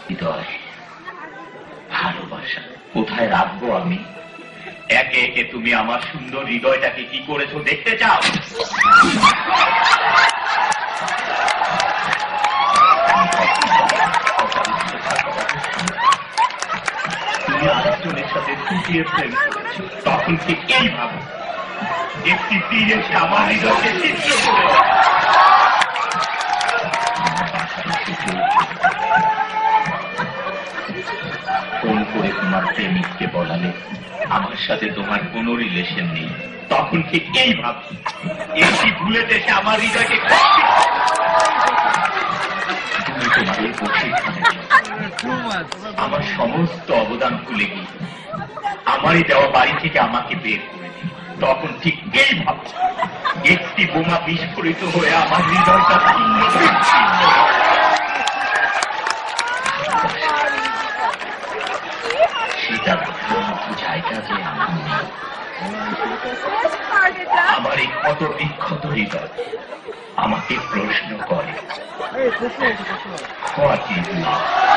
হৃদয়, ভালোবাসা কোথায় রাখবো আমি? একে একে তুমি আমার সুন্দর হৃদয়টাকে কি করেছো দেখতে চাও? তুমি আরেকজনের সাথে ফুটিয়ে প্রেম করেছো, তখন ঠিক এইভাবে একটি তীর এসে আমার হৃদয়কে ছিদ্র করে ফোন করে তোমার প্রেমিককে বলালে আমার সাথে তোমার কোনো রিলেশন নেই, তখন ঠিক এইভাবে একটি ভুলে দেশে আমার হৃদয়কে তুমি তোমার এই প্রশিক্ষণে আমার সমস্ত অবদান ভুলে গিয়ে আমারই দেওয়া বাড়ি থেকে আমাকে বের করে দিল, তখন ঠিক এইভাবে একটি বোমা বিস্ফোরিত হয়ে আমার হৃদয়টা ছিন্ন বিচ্ছিন্ন। সেটা জায়গা যে আমার এই ক্ষত বিক্ষত হৃদয় আমাকে প্রশ্ন করে, What is love?